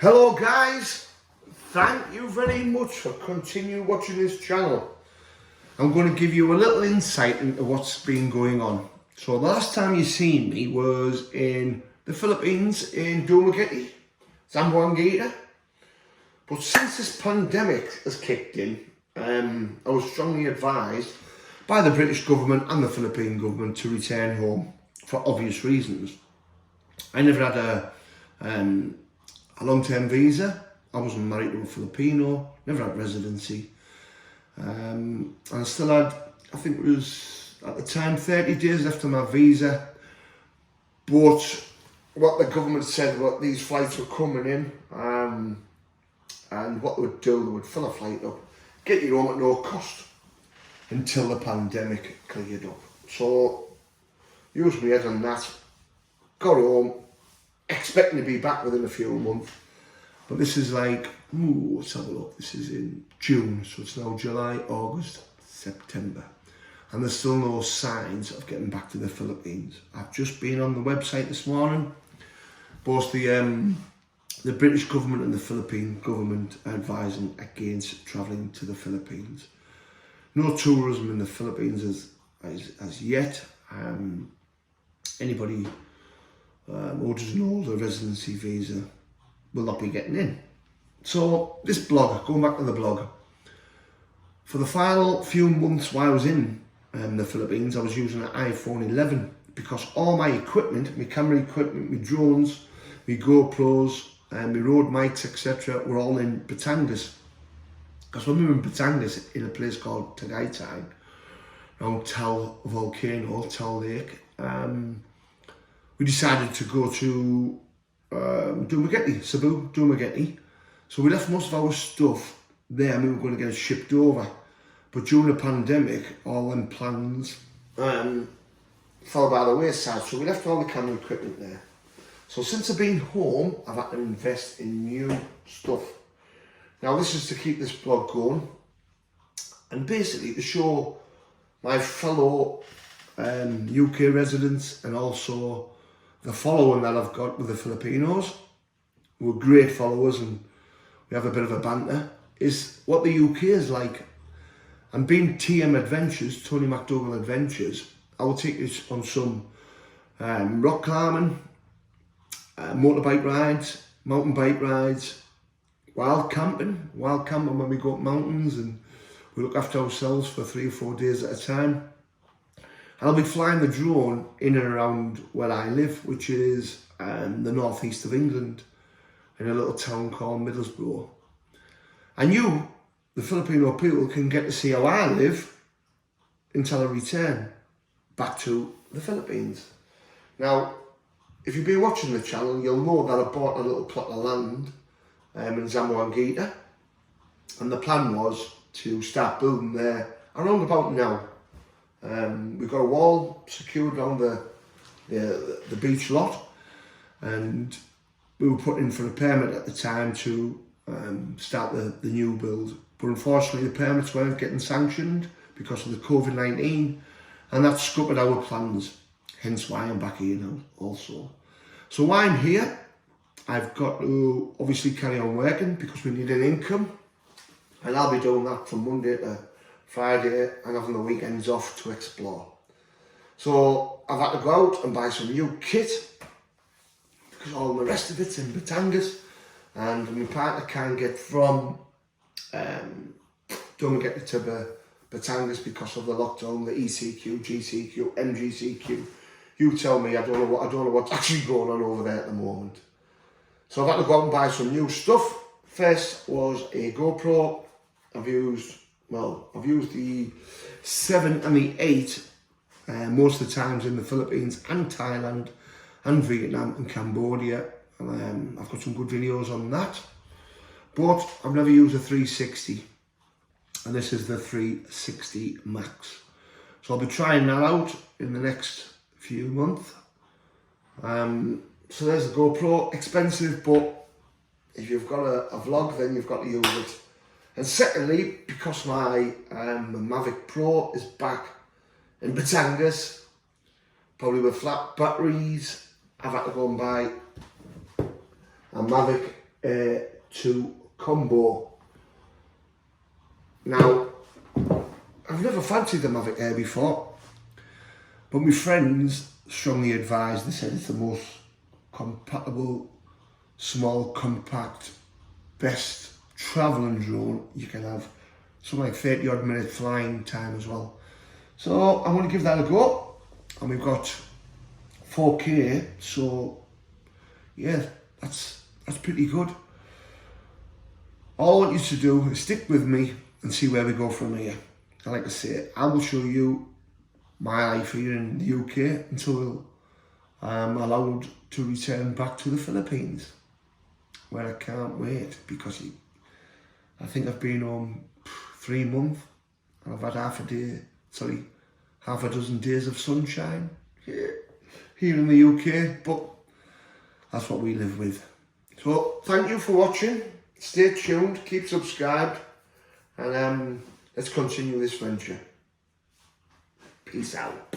Hello guys, thank you very much for continuing watching this channel. I'm going to give you a little insight into what's been going on. So the last time you seen me was in the Philippines in dumaguete, Zambonguita. But since this pandemic has kicked in, I was strongly advised by the British government and the Philippine government to return home for obvious reasons. I never had a long-term visa. I wasn't married to a Filipino, never had residency. And I still had, I think it was at the time 30 days left on my visa. But what the government said, what these flights were coming in, and what they would do, they would fill a flight up, get you home at no cost until the pandemic cleared up. So, used my head on that, got home, expecting to be back within a few months. But this is like, let's have a look, this is in June, so it's now July, August, September. And there's still no signs of getting back to the Philippines. I've just been on the website this morning. Both the British government and the Philippine government are advising against travelling to the Philippines. No tourism in the Philippines as yet. Anybody who doesn't hold a residency visa will not be getting in. So this blog, going back to the blog, for the final few months while I was in the Philippines, I was using an iPhone 11 because all my equipment, my camera equipment, my drones, my GoPros, and my road mics, etc., were all in Batangas. Because when we were in Batangas, in a place called Tagaytay, around Tal Volcano, Tal Lake, we decided to go to dumaguete, Cebu, dumaguete. So we left most of our stuff there and we were going to get it shipped over. But during the pandemic, all them plans fell by the wayside. So we left all the camera equipment there. So since I've been home, I've had to invest in new stuff. Now this is to keep this blog going and basically to show my fellow UK residents and also the following that I've got with the Filipinos, who are great followers and we have a bit of a banter, is what the UK is like. And being TM Adventures, Tony McDougall Adventures, I will take you on some rock climbing, motorbike rides, mountain bike rides, wild camping when we go up mountains and we look after ourselves for 3 or 4 days at a time. I'll be flying the drone in and around where I live, which is the northeast of England, in a little town called Middlesbrough. And you, the Filipino people, can get to see how I live until I return back to the Philippines. Now, if you've been watching the channel, you'll know that I bought a little plot of land in Zambonguita, and the plan was to start building there around about now. We've got a wall secured around the beach lot, and we were put in for a permit at the time to start the new build. But unfortunately the permits weren't getting sanctioned because of the COVID-19, and that scuppered our plans, hence why I'm back here now also. So while I'm here, I've got to obviously carry on working because we need an income, and I'll be doing that from Monday to Friday and having the weekends off to explore. So I've had to go out and buy some new kit because all the rest of it's in Batangas, and my partner can't get from dumaguete to Batangas because of the lockdown, the ECQ, GCQ, MGCQ. You tell me, I don't know what's actually going on over there at the moment. So I've had to go out and buy some new stuff. First was a GoPro. I've used the 7 and the 8 most of the times in the Philippines and Thailand and Vietnam and Cambodia. And I've got some good videos on that. But I've never used a 360. And this is the 360 Max. So I'll be trying that out in the next few months. So there's the GoPro. Expensive, but if you've got a vlog, then you've got to use it. And secondly, because my Mavic Pro is back in Batangas, probably with flat batteries, I've had to go and buy a Mavic to combo. Now, I've never fancied the Mavic Air before, but my friends strongly advised, they said it's the most compatible, small, compact, best travelling drone you can have. Something like 30 odd minute flying time as well. So I'm going to give that a go, and we've got 4K, so yeah, that's pretty good. All I want you to do is stick with me and see where we go from here. And like I say, I will show you my life here in the UK until I'm allowed to return back to the Philippines, where I can't wait, because I think I've been home 3 months and I've had half a dozen days of sunshine here in the UK, but that's what we live with. So thank you for watching, stay tuned, keep subscribed, and let's continue this venture. Peace out.